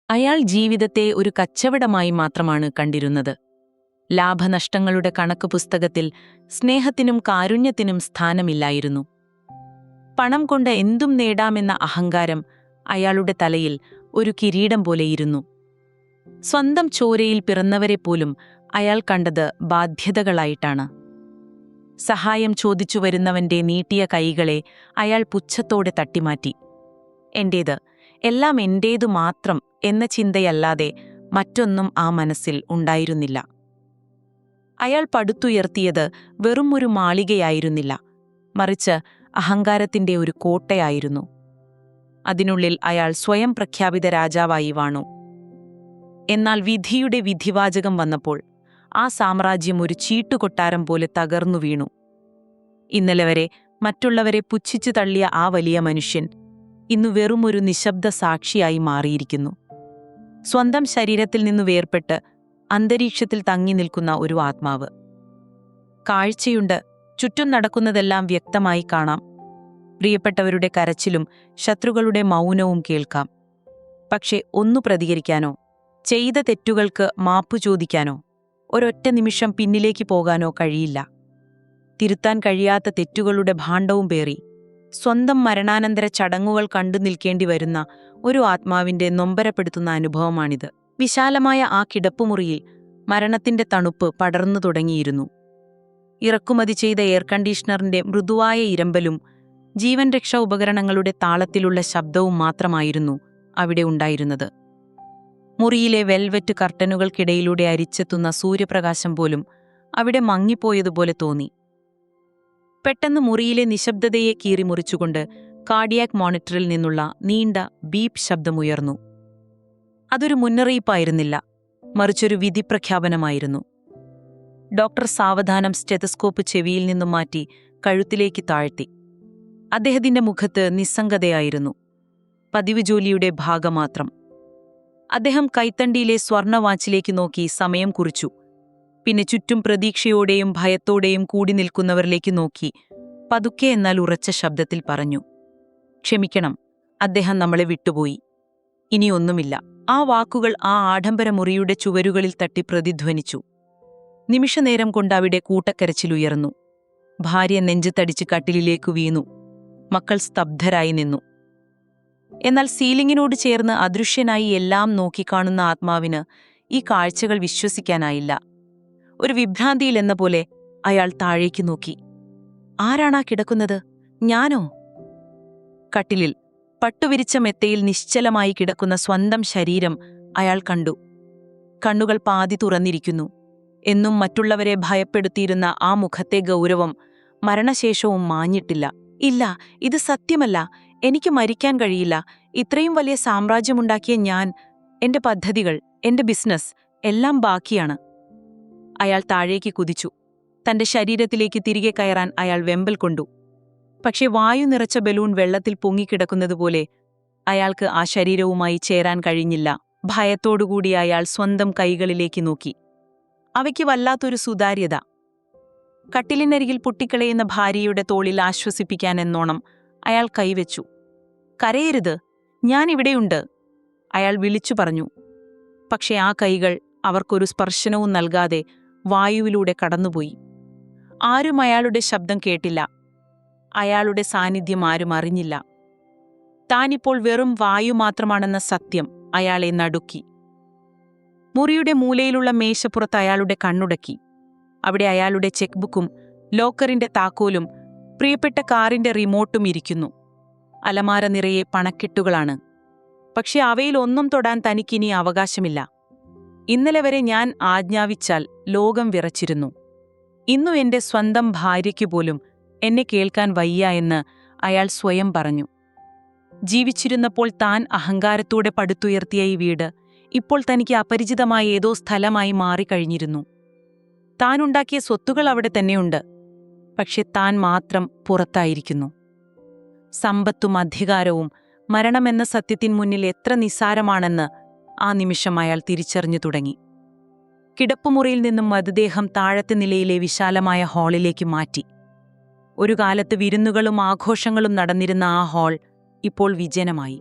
അയാൾ ജീവിതത്തെ ഒരു കച്ചവടമായി മാത്രമാണ് കണ്ടിരുന്നത്. ലാഭനഷ്ടങ്ങളുടെ കണക്ക് പുസ്തകത്തിൽ സ്നേഹത്തിനും കാരുണ്യത്തിനും സ്ഥാനമില്ലായിരുന്നു. പണം കൊണ്ട് എന്തും നേടാമെന്ന അഹങ്കാരം അയാളുടെ തലയിൽ ഒരു കിരീടം പോലെയിരുന്നു. സ്വന്തം ചോരയിൽ പിറന്നവരെപ്പോലും അയാൾ കണ്ടത് ബാധ്യതകളായിട്ടാണ്. സഹായം ചോദിച്ചു വരുന്നവന്റെ നീട്ടിയ കൈകളെ അയാൾ പുച്ഛത്തോടെ തട്ടിമാറ്റി. എന്റേത്, എല്ലാം എന്റേതു മാത്രം എന്ന ചിന്തയല്ലാതെ മറ്റൊന്നും ആ മനസ്സിൽ ഉണ്ടായിരുന്നില്ല. അയാൾ പടുത്തുയർത്തിയത് വെറും ഒരു മാളികയായിരുന്നില്ല, മറിച്ച് അഹങ്കാരത്തിന്റെ ഒരു കോട്ടയായിരുന്നു. അതിനുള്ളിൽ അയാൾ സ്വയം പ്രഖ്യാപിത രാജാവായി വാണു. എന്നാൽ വിധിയുടെ വിധിവാചകം വന്നപ്പോൾ ആ സാമ്രാജ്യം ഒരു ചീട്ടുകൊട്ടാരം പോലെ തകർന്നു വീണു. ഇന്നലെ വരെ മറ്റുള്ളവരെ പുച്ഛിച്ചു തള്ളിയ ആ വലിയ മനുഷ്യൻ ഇന്നു വെറുമൊരു നിശബ്ദ സാക്ഷിയായി മാറിയിരിക്കുന്നു. സ്വന്തം ശരീരത്തിൽ നിന്നു വേർപെട്ട് അന്തരീക്ഷത്തിൽ തങ്ങി നിൽക്കുന്ന ഒരു ആത്മാവ്. കാഴ്ചയുണ്ട്, ചുറ്റും നടക്കുന്നതെല്ലാം വ്യക്തമായി കാണാം. പ്രിയപ്പെട്ടവരുടെ കരച്ചിലും ശത്രുക്കളുടെ മൗനവും കേൾക്കാം. പക്ഷെ ഒന്നു പ്രതികരിക്കാനോ, ചെയ്ത തെറ്റുകൾക്ക് മാപ്പു ചോദിക്കാനോ, ഒരൊറ്റ നിമിഷം പിന്നിലേക്ക് പോകാനോ കഴിയില്ല. തിരുത്താൻ കഴിയാത്ത തെറ്റുകളുടെ ഭാണ്ഡവും പേറി സ്വന്തം മരണാനന്തര ചടങ്ങുകൾ കണ്ടു നിൽക്കേണ്ടി വരുന്ന ഒരു ആത്മാവിന്റെ നൊമ്പരപ്പെടുത്തുന്ന അനുഭവമാണിത്. വിശാലമായ ആ കിടപ്പുമുറിയിൽ മരണത്തിന്റെ തണുപ്പ് പടർന്നു തുടങ്ങിയിരുന്നു. ഇറക്കുമതി ചെയ്ത എയർ കണ്ടീഷണറിന്റെ മൃദുവായ ഇരമ്പലും ജീവൻ രക്ഷാ ഉപകരണങ്ങളുടെ താളത്തിലുള്ള ശബ്ദവും മാത്രമായിരുന്നു അവിടെ ഉണ്ടായിരുന്നത്. മുറിയിലെ വെൽവെറ്റ് കർട്ടനുകൾക്കിടയിലൂടെ അരിച്ചെത്തുന്ന സൂര്യപ്രകാശം പോലും അവിടെ മങ്ങിപ്പോയതുപോലെ തോന്നി. പെട്ടെന്ന് മുറിയിലെ നിശബ്ദതയെ കീറിമുറിച്ചുകൊണ്ട് കാർഡിയാക് മോണിറ്ററിൽ നിന്നുള്ള നീണ്ട ബീപ് ശബ്ദമുയർന്നു. അതൊരു മുന്നറിയിപ്പായിരുന്നില്ല, മറിച്ചൊരു വിധിപ്രഖ്യാപനമായിരുന്നു. ഡോക്ടർ സാവധാനം സ്റ്റെതസ്കോപ്പ് ചെവിയിൽ നിന്നും മാറ്റി കഴുത്തിലേക്ക് താഴ്ത്തി. അദ്ദേഹത്തിന്റെ മുഖത്ത് നിസ്സംഗതയായിരുന്നു, പതിവ് ജോലിയുടെ ഭാഗമാത്രം. അദ്ദേഹം കൈത്തണ്ടിയിലെ സ്വർണവാച്ചിലേക്ക് നോക്കി സമയം കുറിച്ചു. പിന്നെ ചുറ്റും പ്രതീക്ഷയോടെയും ഭയത്തോടെയും കൂടി നിൽക്കുന്നവരിലേക്ക് നോക്കി പതുക്കെ എന്നാൽ ഉറച്ച ശബ്ദത്തിൽ പറഞ്ഞു, ക്ഷമിക്കണം, അദ്ദേഹം നമ്മളെ വിട്ടുപോയി. ഇനിയൊന്നുമില്ല. ആ വാക്കുകൾ ആ ആഡംബര മുറിയുടെ ചുവരുകളിൽ തട്ടി പ്രതിധ്വനിച്ചു. നിമിഷനേരം കൊണ്ട് അവിടെ കൂട്ടക്കരച്ചിലുയർന്നു. ഭാര്യ നെഞ്ചത്തടിച്ച് കട്ടിലിലേക്ക് വീണു. മക്കൾ സ്തബ്ധരായി നിന്നു. എന്നാൽ സീലിംഗിനോട് ചേർന്ന് അദൃശ്യനായി എല്ലാം നോക്കിക്കാണുന്ന ആത്മാവിന് ഈ കാഴ്ചകൾ വിശ്വസിക്കാനായില്ല. ഒരു വിഭ്രാന്തിയിലെന്ന പോലെ അയാൾ താഴേക്ക് നോക്കി. ആരാണാ കിടക്കുന്നത്? ഞാനോ? കട്ടിലിൽ പട്ടുവിരിച്ച മെത്തയിൽ നിശ്ചലമായി കിടക്കുന്ന സ്വന്തം ശരീരം അയാൾ കണ്ടു. കണ്ണുകൾ പാതി തുറന്നിരിക്കുന്നു. എന്നും മറ്റുള്ളവരെ ഭയപ്പെടുത്തിയിരുന്ന ആ മുഖത്തെ ഗൗരവം മരണശേഷവും മാഞ്ഞിട്ടില്ല. ഇല്ല, ഇത് സത്യമല്ല. എനിക്ക് മരിക്കാൻ കഴിയില്ല. ഇത്രയും വലിയ സാമ്രാജ്യമുണ്ടാക്കിയ ഞാൻ, എന്റെ പദ്ധതികൾ, എന്റെ ബിസിനസ് എല്ലാം ബാക്കിയാണ്. അയാൾ താഴേക്ക് കുതിച്ചു. തന്റെ ശരീരത്തിലേക്ക് തിരികെ കയറാൻ അയാൾ വെമ്പൽ കൊണ്ടു. പക്ഷെ വായു നിറച്ച ബലൂൺ വെള്ളത്തിൽ പൊങ്ങിക്കിടക്കുന്നതുപോലെ അയാൾക്ക് ആ ശരീരവുമായി ചേരാൻ കഴിഞ്ഞില്ല. ഭയത്തോടുകൂടി അയാൾ സ്വന്തം കൈകളിലേക്ക് നോക്കി. അവയ്ക്ക് വല്ലാത്തൊരു സുതാര്യത. കട്ടിലിനരികിൽ പൊട്ടിക്കളയുന്ന ഭാര്യയുടെ തോളിൽ ആശ്വസിപ്പിക്കാനെന്നോണം അയാൾ കൈവച്ചു. കരയരുത്, ഞാനിവിടെയുണ്ട്, അയാൾ വിളിച്ചു പറഞ്ഞു. പക്ഷെ ആ കൈകൾ അവർക്കൊരു സ്പർശനവും നൽകാതെ വായുവിലൂടെ കടന്നുപോയി. ആരും അയാളുടെ ശബ്ദം കേട്ടില്ല. അയാളുടെ സാന്നിധ്യം ആരും അറിഞ്ഞില്ല. താനിപ്പോൾ വെറും വായു മാത്രമാണെന്ന സത്യം അയാളെ നടുക്കി. മുറിയുടെ മൂലയിലുള്ള മേശപ്പുറത്ത് അയാളുടെ കണ്ണുടക്കി. അവിടെ അയാളുടെ ചെക്ക് ബുക്കും ലോക്കറിന്റെ താക്കോലും പ്രിയപ്പെട്ട കാറിന്റെ റിമോട്ടും ഇരിക്കുന്നു. അലമാര നിറയെ പണക്കെട്ടുകളാണ്. പക്ഷെ അവയിലൊന്നും തൊടാൻ തനിക്കിനി അവകാശമില്ല. ഇന്നലെ വരെ ഞാൻ ആജ്ഞാപിച്ചാൽ ലോകം വിറച്ചിരുന്നു. ഇന്നു എന്റെ സ്വന്തം ഭാര്യയ്ക്കു പോലും എന്നെ കേൾക്കാൻ വയ്യ എന്ന് അയാൾ സ്വയം പറഞ്ഞു. ജീവിച്ചിരുന്നപ്പോൾ താൻ അഹങ്കാരത്തോടെ പടുത്തുയർത്തിയ ഈ വീട് ഇപ്പോൾ തനിക്ക് അപരിചിതമായ ഏതോ സ്ഥലമായി മാറിക്കഴിഞ്ഞിരുന്നു. താനുണ്ടാക്കിയ സ്വത്തുകൾ അവിടെ തന്നെയുണ്ട്, പക്ഷെ താൻ മാത്രം പുറത്തായിരിക്കുന്നു. സമ്പത്തും അധികാരവും മരണമെന്ന സത്യത്തിൻ മുന്നിൽ എത്ര നിസ്സാരമാണെന്ന് ആ നിമിഷം അയാൾ തിരിച്ചറിഞ്ഞു തുടങ്ങി. കിടപ്പുമുറിയിൽ നിന്നും മൃതദേഹം താഴത്തെ നിലയിലെ വിശാലമായ ഹാളിലേക്ക് മാറ്റി. ഒരു കാലത്ത് വിരുന്നുകളും ആഘോഷങ്ങളും നടന്നിരുന്ന ആ ഹാൾ ഇപ്പോൾ വിജനമായി.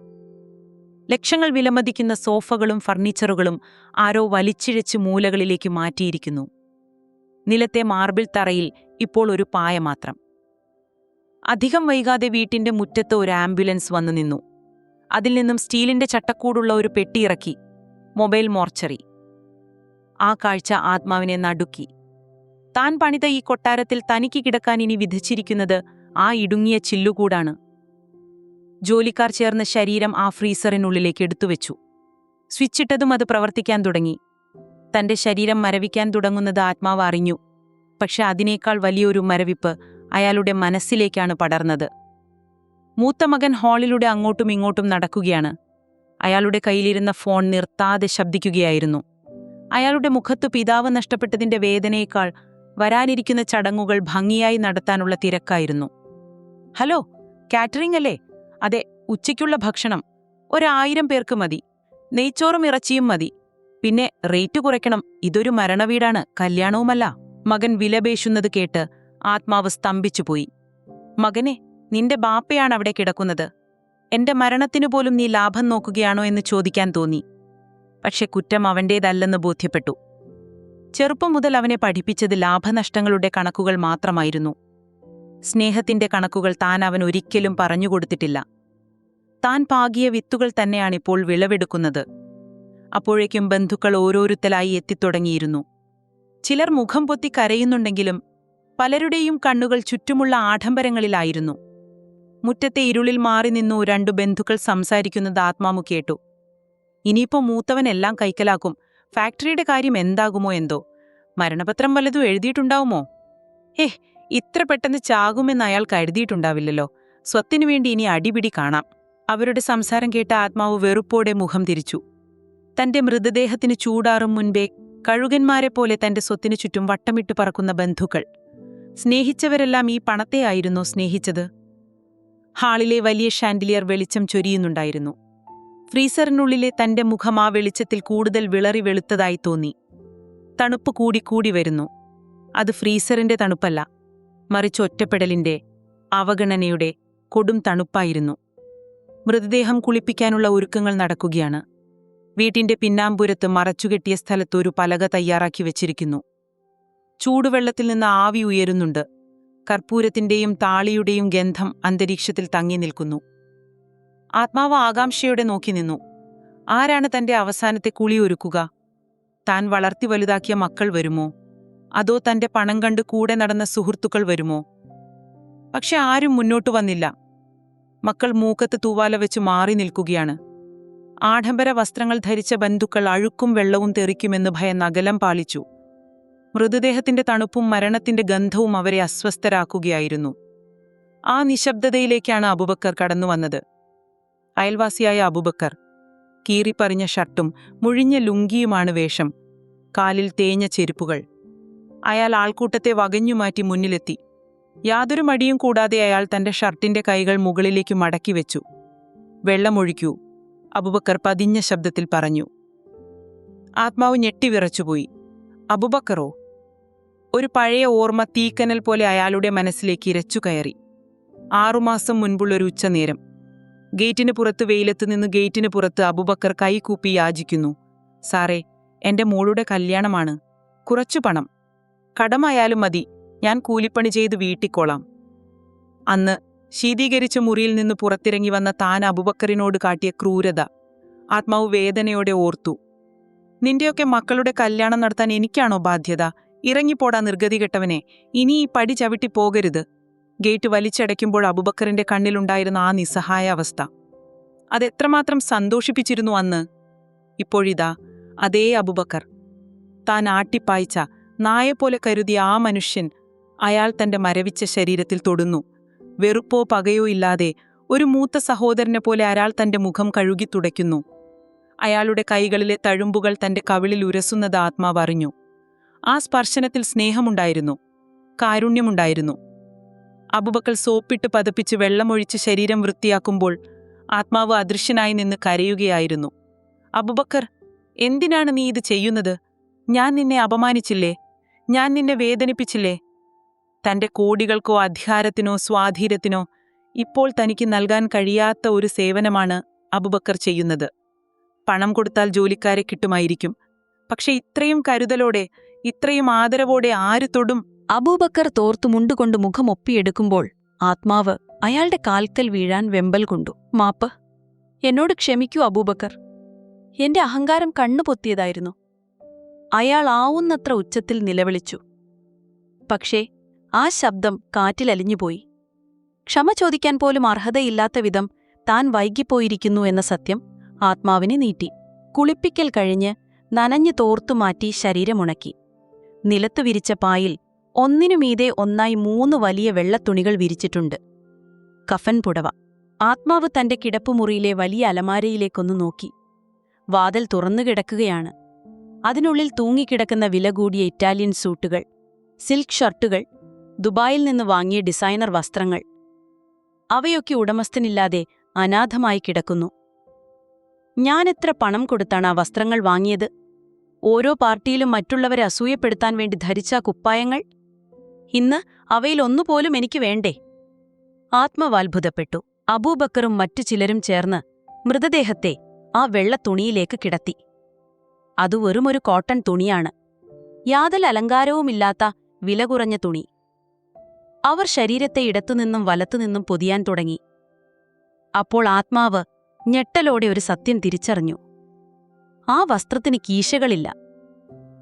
ലക്ഷങ്ങൾ വിലമതിക്കുന്ന സോഫകളും ഫർണിച്ചറുകളും ആരോ വലിച്ചിഴച്ച് മൂലകളിലേക്ക് മാറ്റിയിരിക്കുന്നു. നിലത്തെ മാർബിൾ തറയിൽ ഇപ്പോൾ ഒരു പായ മാത്രം. അധികം വൈകാതെ വീട്ടിന്റെ മുറ്റത്ത് ഒരു ആംബുലൻസ് വന്നു നിന്നു. അതിൽ നിന്നും സ്റ്റീലിന്റെ ചട്ടക്കൂടുള്ള ഒരു പെട്ടി ഇറക്കി. Mobile mortuary. ആ കാഴ്ച ആത്മാവിനെ നടുക്കി. താൻ പണിത ഈ കൊട്ടാരത്തിൽ തനിക്ക് കിടക്കാൻ ഇനി വിധിച്ചിരിക്കുന്നത് ആ ഇടുങ്ങിയ ചില്ലുകൂടാണ്. ജോലിക്കാർ ചേർന്ന് ശരീരം ആ ഫ്രീസറിനുള്ളിലേക്ക് എടുത്തുവെച്ചു. സ്വിച്ചിട്ടതും അത് പ്രവർത്തിക്കാൻ തുടങ്ങി. തന്റെ ശരീരം മരവിക്കാൻ തുടങ്ങുന്നത് ആത്മാവ് അറിഞ്ഞു. പക്ഷെ അതിനേക്കാൾ വലിയൊരു മരവിപ്പ് അയാളുടെ മനസ്സിലേക്കാണ് പടർന്നത്. മൂത്ത മകൻ ഹാളിലൂടെ അങ്ങോട്ടും ഇങ്ങോട്ടും നടക്കുകയാണ്. അയാളുടെ കയ്യിലിരുന്ന ഫോൺ നിർത്താതെ ശബ്ദിക്കുകയായിരുന്നു. അയാളുടെ മുഖത്തു പിതാവ് നഷ്ടപ്പെട്ടതിന്റെ വേദനയേക്കാൾ വരാനിരിക്കുന്ന ചടങ്ങുകൾ ഭംഗിയായി നടത്താനുള്ള തിരക്കായിരുന്നു. ഹലോ, കാറ്ററിംഗ് അല്ലേ? അതെ, ഉച്ചയ്ക്കുള്ള ഭക്ഷണം 1000 പേർക്ക് മതി. നെയ്ച്ചോറും ഇറച്ചിയും മതി. പിന്നെ റേറ്റ് കുറയ്ക്കണം. ഇതൊരു മരണവീടാണ്, കല്യാണവുമല്ല. മകൻ വിലപേശുന്നത് കേട്ട് ആത്മാവ് സ്തംഭിച്ചുപോയി. മകനെ, നിന്റെ ബാപ്പയാണ് അവിടെ കിടക്കുന്നത്. എന്റെ മരണത്തിനു പോലും നീ ലാഭം നോക്കുകയാണോ എന്ന് ചോദിക്കാൻ തോന്നി. പക്ഷെ കുറ്റം അവന്റേതല്ലെന്ന് ബോധ്യപ്പെട്ടു. ചെറുപ്പം മുതൽ അവനെ പഠിപ്പിച്ചത് ലാഭനഷ്ടങ്ങളുടെ കണക്കുകൾ മാത്രമായിരുന്നു. സ്നേഹത്തിന്റെ കണക്കുകൾ താൻ അവൻ ഒരിക്കലും പറഞ്ഞുകൊടുത്തിട്ടില്ല. താൻ പാകിയ വിത്തുകൾ തന്നെയാണിപ്പോൾ വിളവെടുക്കുന്നത്. അപ്പോഴേക്കും ബന്ധുക്കൾ ഓരോരുത്തരായി എത്തിത്തുടങ്ങിയിരുന്നു. ചിലർ മുഖം പൊത്തി കരയുന്നുണ്ടെങ്കിലും പലരുടെയും കണ്ണുകൾ ചുറ്റുമുള്ള ആഡംബരങ്ങളിലായിരുന്നു. മുറ്റത്തെ ഇരുളിൽ മാറി നിന്നു 2 ബന്ധുക്കൾ സംസാരിക്കുന്നത് ആത്മാവ് കേട്ടു. ഇനിയിപ്പോ മൂത്തവൻ എല്ലാം കൈക്കലാക്കും. ഫാക്ടറിയുടെ കാര്യം എന്താകുമോ എന്തോ. മരണപത്രം വല്ലതും എഴുതിയിട്ടുണ്ടാവുമോ? ഇത്ര പെട്ടെന്ന് ചാകുമെന്ന് അയാൾ കരുതിയിട്ടുണ്ടാവില്ലല്ലോ. സ്വത്തിനു വേണ്ടി ഇനി അടിപിടി കാണാം. അവരുടെ സംസാരം കേട്ട ആത്മാവ് വെറുപ്പോടെ മുഖം തിരിച്ചു. തന്റെ മൃതദേഹത്തിന് ചൂടാറും മുൻപേ കഴുകന്മാരെപ്പോലെ തന്റെ സ്വത്തിനു ചുറ്റും വട്ടമിട്ട് പറക്കുന്ന ബന്ധുക്കൾ. സ്നേഹിച്ചവരെല്ലാം ഈ പണത്തെയായിരുന്നോ സ്നേഹിച്ചത്? ഹാളിലെ വലിയ ഷാൻഡിലിയർ വെളിച്ചം ചൊരിയുന്നുണ്ടായിരുന്നു. ഫ്രീസറിനുള്ളിലെ തന്റെ മുഖം ആ വെളിച്ചത്തിൽ കൂടുതൽ വിളറി വെളുത്തതായി തോന്നി. തണുപ്പ് കൂടിക്കൂടി വരുന്നു. അത് ഫ്രീസറിന്റെ തണുപ്പല്ല, മറിച്ച് ഒറ്റപ്പെടലിന്റെ, അവഗണനയുടെ കൊടും തണുപ്പായിരുന്നു. മൃതദേഹം കുളിപ്പിക്കാനുള്ള ഒരുക്കങ്ങൾ നടക്കുകയാണ്. വീട്ടിന്റെ പിന്നാമ്പുരത്ത് മറച്ചുകെട്ടിയ സ്ഥലത്ത് ഒരു പലക തയ്യാറാക്കി വെച്ചിരിക്കുന്നു. ചൂടുവെള്ളത്തിൽ നിന്ന് ആവി ഉയരുന്നുണ്ട്. കർപ്പൂരത്തിന്റെയും താളിയുടെയും ഗന്ധം അന്തരീക്ഷത്തിൽ തങ്ങി നിൽക്കുന്നു. ആത്മാവ് ആകാംക്ഷയോടെ നോക്കി നിന്നു. ആരാണ് തന്റെ അവസാനത്തെ കുളി ഒരുക്കുക? താൻ വളർത്തി വലുതാക്കിയ മക്കൾ വരുമോ? അതോ തന്റെ പണം കണ്ട് കൂടെ നടന്ന സുഹൃത്തുക്കൾ വരുമോ? പക്ഷെ ആരും മുന്നോട്ടു വന്നില്ല. മക്കൾ മൂക്കത്ത് തൂവാല വെച്ച് മാറി നിൽക്കുകയാണ്. ആഡംബര വസ്ത്രങ്ങൾ ധരിച്ച ബന്ധുക്കൾ അഴുക്കും വെള്ളവും തെറിക്കുമെന്ന് ഭയന്ന് അകലം പാലിച്ചു. മൃതദേഹത്തിന്റെ തണുപ്പും മരണത്തിന്റെ ഗന്ധവും അവരെ അസ്വസ്ഥരാക്കുകയായിരുന്നു. ആ നിശബ്ദതയിലേക്കാണ് അബൂബക്കർ കടന്നുവന്നത്. അയൽവാസിയായ അബൂബക്കർ. കീറിപ്പറിഞ്ഞ ഷർട്ടും മുഴിഞ്ഞ ലുങ്കിയുമാണ് വേഷം. കാലിൽ തേഞ്ഞ ചെരുപ്പുകൾ. അയാൾ ആൾക്കൂട്ടത്തെ വകഞ്ഞുമാറ്റി മുന്നിലെത്തി. യാതൊരു മടിയും കൂടാതെ അയാൾ തന്റെ ഷർട്ടിന്റെ കൈകൾ മുകളിലേക്ക് മടക്കി വെച്ചു. വെള്ളമൊഴിക്കൂ, അബൂബക്കർ പതിഞ്ഞ ശബ്ദത്തിൽ പറഞ്ഞു. ആത്മാവ് ഞെട്ടിവിറച്ചുപോയി. അബൂബക്കറോ? ഒരു പഴയ ഓർമ്മ തീക്കനൽ പോലെ അയാളുടെ മനസ്സിലേക്ക് ഇരച്ചു കയറി. 6 മാസം മുൻപുള്ളൊരു ഉച്ചനേരം. ഗേറ്റിന് പുറത്ത്, വെയിലത്ത് നിന്ന് ഗേറ്റിന് പുറത്ത് അബൂബക്കർ കൈകൂപ്പി യാചിക്കുന്നു. സാറേ, എന്റെ മോളുടെ കല്യാണമാണ്. കുറച്ചു പണം. കടമായാലും മതി. ഞാൻ കൂലിപ്പണി ചെയ്ത് വീട്ടിക്കോളാം. അന്ന് ശീതീകരിച്ച മുറിയിൽ നിന്ന് പുറത്തിറങ്ങി വന്ന താൻ അബൂബക്കറിനോട് കാട്ടിയ ക്രൂരത ആത്മാവ് വേദനയോടെ ഓർത്തു. നിന്റെയൊക്കെ മക്കളുടെ കല്യാണം നടത്താൻ എനിക്കാണോ ബാധ്യത? ഇറങ്ങിപ്പോടാ നിർഗതികെട്ടവനെ. ഇനി ഈ പടി ചവിട്ടി പോകരുത്. ഗേറ്റ് വലിച്ചടയ്ക്കുമ്പോൾ അബൂബക്കറിന്റെ കണ്ണിലുണ്ടായിരുന്ന ആ നിസ്സഹായ അവസ്ഥ അതെത്രമാത്രം സന്തോഷിപ്പിച്ചിരുന്നു അന്ന്. ഇപ്പോഴിതാ അതേ അബൂബക്കർ, താൻ ആട്ടിപ്പായിച്ച, നായെപ്പോലെ കരുതിയ ആ മനുഷ്യൻ, അയാൾ തന്റെ മരവിച്ച ശരീരത്തിൽ തൊടുന്നു. വെറുപ്പോ പകയോ ഇല്ലാതെ ഒരു മൂത്ത സഹോദരനെ പോലെ അയാൾ തന്റെ മുഖം കഴുകി തുടയ്ക്കുന്നു. അയാളുടെ കൈകളിലെ തഴുമ്പുകൾ തന്റെ കവിളിൽ ഉരസുന്നത് ആത്മാവ് അറിഞ്ഞു. ആ സ്പർശനത്തിൽ സ്നേഹമുണ്ടായിരുന്നു, കാരുണ്യമുണ്ടായിരുന്നു. അബൂബക്കർ സോപ്പിട്ട് പതപ്പിച്ച് വെള്ളമൊഴിച്ച് ശരീരം വൃത്തിയാക്കുമ്പോൾ ആത്മാവ് അദൃശ്യനായി നിന്ന് കരയുകയായിരുന്നു. അബൂബക്കർ, എന്തിനാണ് നീ ഇത് ചെയ്യുന്നത്? ഞാൻ നിന്നെ അപമാനിച്ചില്ലേ? ഞാൻ നിന്നെ വേദനിപ്പിച്ചില്ലേ? തന്റെ കോടികൾക്കോ അധികാരത്തിനോ സ്വാധീനത്തിനോ ഇപ്പോൾ തനിക്ക് നൽകാൻ കഴിയാത്ത ഒരു സേവനമാണ് അബൂബക്കർ ചെയ്യുന്നത്. പണം കൊടുത്താൽ ജോലിക്കാരെ കിട്ടുമായിരിക്കും. പക്ഷെ ഇത്രയും കരുതലോടെ, ഇത്രയും ആദരവോടെ ആര് തൊടും? അബൂബക്കർ തോർത്തുമുണ്ടുകൊണ്ട് മുഖമൊപ്പിയെടുക്കുമ്പോൾ ആത്മാവ് അയാളുടെ കാൽക്കൽ വീഴാൻ വെമ്പൽ കൊണ്ടു. മാപ്പ്, എന്നോട് ക്ഷമിക്കൂ അബൂബക്കർ. എന്റെ അഹങ്കാരം കണ്ണുപൊത്തിയതായിരുന്നു. അയാൾ ആവുന്നത്ര ഉച്ചത്തിൽ നിലവിളിച്ചു. പക്ഷേ ആ ശബ്ദം കാറ്റിലലിഞ്ഞുപോയി. ക്ഷമ ചോദിക്കാൻ പോലും അർഹതയില്ലാത്ത വിധം താൻ വൈകിപ്പോയിരിക്കുന്നു എന്ന സത്യം ആത്മാവിനെ നീട്ടി. കുളിപ്പിക്കൽ കഴിഞ്ഞ് നനഞ്ഞു തോർത്തുമാറ്റി ശരീരമുണക്കി. നിലത്തു വിരിച്ച പായിൽ ഒന്നിനുമീതെ ഒന്നായി 3 വലിയ വെള്ളത്തുണികൾ വിരിച്ചിട്ടുണ്ട്. കഫൻ പുടവ. ആത്മാവ് തന്റെ കിടപ്പുമുറിയിലെ വലിയ അലമാരയിലേക്കൊന്നു നോക്കി. വാതിൽ തുറന്നുകിടക്കുകയാണ്. അതിനുള്ളിൽ തൂങ്ങിക്കിടക്കുന്ന വില കൂടിയ ഇറ്റാലിയൻ സൂട്ടുകൾ, സിൽക്ക് ഷർട്ടുകൾ, ദുബായിൽ നിന്ന് വാങ്ങിയ ഡിസൈനർ വസ്ത്രങ്ങൾ. അവയൊക്കെ ഉടമസ്ഥനില്ലാതെ അനാഥമായി കിടക്കുന്നു. ഞാനെത്ര പണം കൊടുത്താണ് ആ വസ്ത്രങ്ങൾ വാങ്ങിയത്? ഓരോ പാർട്ടിയിലും മറ്റുള്ളവരെ അസൂയപ്പെടുത്താൻ വേണ്ടി ധരിച്ച കുപ്പായങ്ങൾ. ഇന്ന് അവയിലൊന്നുപോലും എനിക്ക് വേണ്ടേ? ആത്മാവത്ഭുതപ്പെട്ടു. അബൂബക്കറും മറ്റു ചിലരും ചേർന്ന് മൃതദേഹത്തെ ആ വെള്ളത്തുണിയിലേക്ക് കിടത്തി. അത് വെറുമൊരു കോട്ടൺ തുണിയാണ്. യാതൊരു അലങ്കാരവുമില്ലാത്ത വില കുറഞ്ഞ തുണി. അവർ ശരീരത്തെ ഇടത്തുനിന്നും വലത്തുനിന്നും പൊതിയാൻ തുടങ്ങി. അപ്പോൾ ആത്മാവ് ഞെട്ടലോടെ ഒരു സത്യം തിരിച്ചറിഞ്ഞു. ആ വസ്ത്രത്തിന് കീശകളില്ല.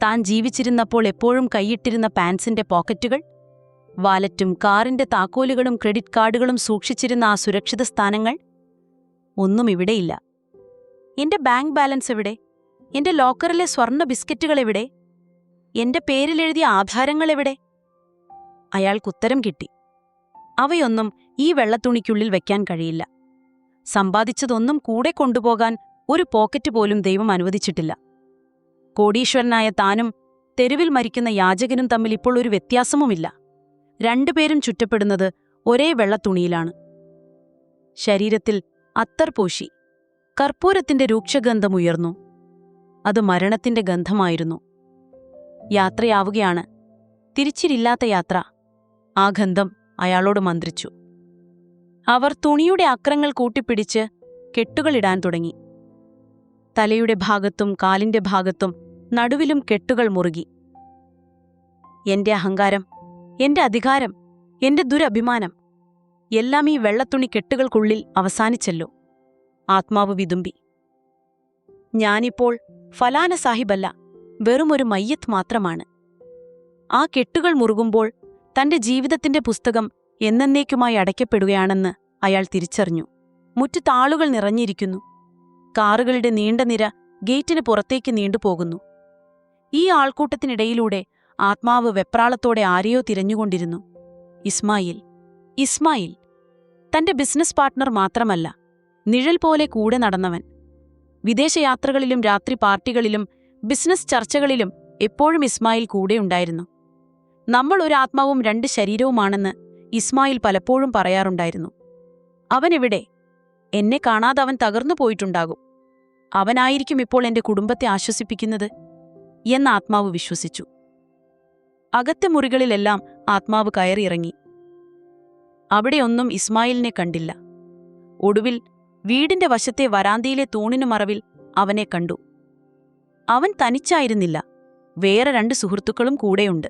താൻ ജീവിച്ചിരുന്നപ്പോൾ എപ്പോഴും കൈയിട്ടിരുന്ന പാൻസിന്റെ പോക്കറ്റുകൾ, വാലറ്റും കാറിന്റെ താക്കോലുകളും ക്രെഡിറ്റ് കാർഡുകളും സൂക്ഷിച്ചിരുന്ന ആ സുരക്ഷിത സ്ഥാനങ്ങൾ, ഒന്നും ഇവിടെയില്ല. എന്റെ ബാങ്ക് ബാലൻസ് എവിടെ? എന്റെ ലോക്കറിലെ സ്വർണ്ണ ബിസ്ക്കറ്റുകളെവിടെ? എന്റെ പേരിലെഴുതിയ ആധാരങ്ങളെവിടെ? അയാൾക്കുത്തരം കിട്ടി. അവയൊന്നും ഈ വെള്ളത്തുണിക്കുള്ളിൽ വയ്ക്കാൻ കഴിയില്ല. സമ്പാദിച്ചതൊന്നും കൂടെ കൊണ്ടുപോകാൻ ഒരു പോക്കറ്റ് പോലും ദൈവം അനുവദിച്ചിട്ടില്ല. കോടീശ്വരനായ താനും തെരുവിൽ മരിക്കുന്ന യാചകനും തമ്മിൽ ഇപ്പോൾ ഒരു വ്യത്യാസവുമില്ല. രണ്ടുപേരും ചുറ്റപ്പെടുന്നത് ഒരേ വെള്ളത്തുണിയിലാണ്. ശരീരത്തിൽ അത്തർ പൂശി. കർപ്പൂരത്തിന്റെ രൂക്ഷഗന്ധമുയർന്നു. അത് മരണത്തിന്റെ ഗന്ധമായിരുന്നു. യാത്രയാവുകയാണ്. തിരിച്ചിരില്ലാത്ത യാത്ര. ആ ഗന്ധം അയാളോട് മന്ത്രിച്ചു. അവർ തുണിയുടെ അക്രങ്ങൾ കൂട്ടിപ്പിടിച്ച് കെട്ടുകളിടാൻ തുടങ്ങി. തലയുടെ ഭാഗത്തും കാലിന്റെ ഭാഗത്തും നടുവിലും കെട്ടുകൾ മുറുകി. എന്റെ അഹങ്കാരം, എന്റെ അധികാരം, എന്റെ ദുരഭിമാനം എല്ലാം ഈ വെള്ളത്തുണി കെട്ടുകൾക്കുള്ളിൽ അവസാനിച്ചല്ലോ. ആത്മാവ് വിതുമ്പി. ഞാനിപ്പോൾ ഫലാന സാഹിബല്ല, വെറുമൊരു മയ്യത്ത് മാത്രമാണ്. ആ കെട്ടുകൾ മുറുകുമ്പോൾ തന്റെ ജീവിതത്തിന്റെ പുസ്തകം എന്നേക്കുമായി അടയ്ക്കപ്പെടുകയാണെന്ന് അയാൾ തിരിച്ചറിഞ്ഞു. മുറ്റത്താളുകൾ നിറഞ്ഞിരിക്കുന്നു. കാറുകളുടെ നീണ്ട നിര ഗേറ്റിന് പുറത്തേക്ക് നീണ്ടുപോകുന്നു. ഈ ആൾക്കൂട്ടത്തിനിടയിലൂടെ ആത്മാവ് വെപ്രാളത്തോടെ ആരെയോ തിരഞ്ഞുകൊണ്ടിരുന്നു. ഇസ്മായിൽ. ഇസ്മായിൽ. തന്റെ ബിസിനസ് പാർട്ട്ണർ മാത്രമല്ല, നിഴൽ പോലെ കൂടെ നടന്നവൻ. വിദേശയാത്രകളിലും രാത്രി പാർട്ടികളിലും ബിസിനസ് ചർച്ചകളിലും എപ്പോഴും ഇസ്മായിൽ കൂടെയുണ്ടായിരുന്നു. നമ്മൾ ഒരു ആത്മാവും 2 ശരീരവുമാണെന്ന് ഇസ്മായിൽ പലപ്പോഴും പറയാറുണ്ടായിരുന്നു. അവനെവിടെ? എന്നെ കാണാതെ അവൻ തകർന്നു പോയിട്ടുണ്ടാകും. അവനായിരിക്കും ഇപ്പോൾ എന്റെ കുടുംബത്തെ ആശ്വസിപ്പിക്കുന്നത് എന്ന് ആത്മാവ് വിശ്വസിച്ചു. അകത്തെ മുറികളിലെല്ലാം ആത്മാവ് കയറിയിറങ്ങി. അവിടെയൊന്നും ഇസ്മായിലിനെ കണ്ടില്ല. ഒടുവിൽ വീടിന്റെ വശത്തെ വരാന്തയിലെ തൂണിനു മറവിൽ അവനെ കണ്ടു. അവൻ തനിച്ചായിരുന്നില്ല, വേറെ 2 സുഹൃത്തുക്കളും കൂടെയുണ്ട്.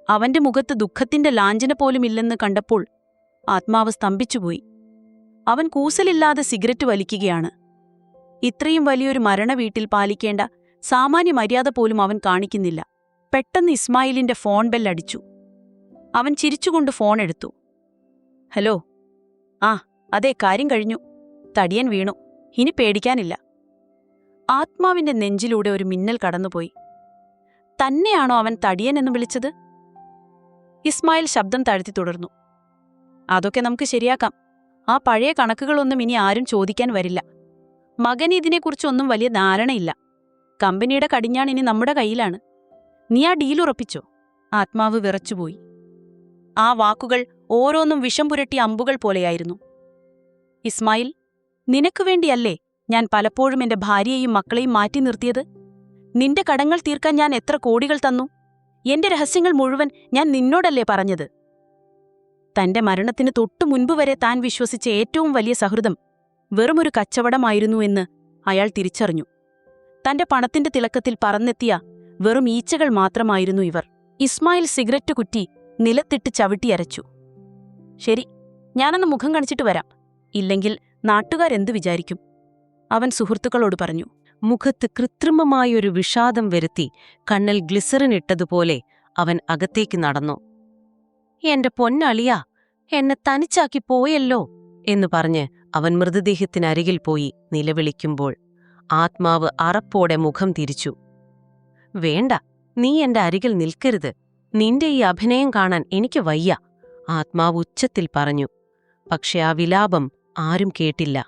അവന്റെ മുഖത്ത് ദുഃഖത്തിന്റെ ലാഞ്ചന പോലുമില്ലെന്ന് കണ്ടപ്പോൾ ആത്മാവ് സ്തംഭിച്ചുപോയി. അവൻ കൂസലില്ലാതെ സിഗരറ്റ് വലിക്കുകയാണ്. ഇത്രയും വലിയൊരു മരണവീട്ടിൽ പാലിക്കേണ്ട സാമാന്യ മര്യാദ പോലും അവൻ കാണിക്കുന്നില്ല. പെട്ടെന്ന് ഇസ്മായിലിന്റെ ഫോൺ ബെല്ലടിച്ചു. അവൻ ചിരിച്ചുകൊണ്ട് ഫോൺ എടുത്തു. ഹലോ. ആ അതെ, കാര്യം കഴിഞ്ഞു. തടിയൻ വീണു. ഇനി പേടിക്കാനില്ല. ആത്മാവിന്റെ നെഞ്ചിലൂടെ ഒരു മിന്നൽ കടന്നുപോയി. തന്നെയാണോ അവൻ തടിയൻ എന്ന് വിളിച്ചത്? ഇസ്മായിൽ ശബ്ദം താഴ്ത്തി തുടർന്നു. അതൊക്കെ നമുക്ക് ശരിയാക്കാം. ആ പഴയ കണക്കുകളൊന്നും ഇനി ആരും ചോദിക്കാൻ വരില്ല. മകന് ഇതിനെക്കുറിച്ചൊന്നും വലിയ ധാരണയില്ല. കമ്പനിയുടെ കടിഞ്ഞാൺ ഇനി നമ്മുടെ കയ്യിലാണ്. നീ ആ ഡീൽ ഉറപ്പിച്ചോ? ആത്മാവ് വിറച്ചുപോയി. ആ വാക്കുകൾ ഓരോന്നും വിഷം പുരട്ടിയ അമ്പുകൾ പോലെയായിരുന്നു. ഇസ്മായിൽ, നിനക്കു വേണ്ടിയല്ലേ ഞാൻ പലപ്പോഴും എന്റെ ഭാര്യയെയും മക്കളെയും മാറ്റി നിർത്തിയത്? നിന്റെ കടങ്ങൾ തീർക്കാൻ ഞാൻ എത്ര കോടികൾ തന്നു? എന്റെ രഹസ്യങ്ങൾ മുഴുവൻ ഞാൻ നിന്നോടല്ലേ പറഞ്ഞത്? തന്റെ മരണത്തിന് തൊട്ടു മുൻപ് വരെ താൻ വിശ്വസിച്ച ഏറ്റവും വലിയ സൗഹൃദം വെറുമൊരു കച്ചവടമായിരുന്നു എന്ന് അയാൾ തിരിച്ചറിഞ്ഞു. തന്റെ പണത്തിന്റെ തിളക്കത്തിൽ പറന്നെത്തിയ വെറും ഈച്ചകൾ മാത്രമായിരുന്നു ഇവർ. ഇസ്മായിൽ സിഗരറ്റ് കുറ്റി നിലത്തിട്ട് ചവിട്ടിയരച്ചു. ശരി, ഞാനൊന്ന് മുഖം കാണിച്ചിട്ട് വരാം. ഇല്ലെങ്കിൽ നാട്ടുകാരെന്തു വിചാരിക്കും? അവൻ സുഹൃത്തുക്കളോട് പറഞ്ഞു. മുഖത്ത് കൃത്രിമമായൊരു വിഷാദം വരുത്തി കണ്ണിൽ ഗ്ലിസറിൻ ഇട്ടതുപോലെ അവൻ അകത്തേക്ക് നടന്നു. എന്റെ പൊന്നളിയാ, എന്നെ തനിച്ചാക്കി പോയല്ലോ എന്നു പറഞ്ഞ് അവൻ മൃതദേഹത്തിനരികിൽ പോയി നിലവിളിക്കുമ്പോൾ ആത്മാവ് അറപ്പോടെ മുഖം തിരിച്ചു. വേണ്ട, നീ എന്റെ അരികിൽ നിൽക്കരുത്. നിന്റെ ഈ അഭിനയം കാണാൻ എനിക്ക് വയ്യ, ആത്മാവ് ഉച്ചത്തിൽ പറഞ്ഞു. പക്ഷെ ആ വിലാപം ആരും കേട്ടില്ല.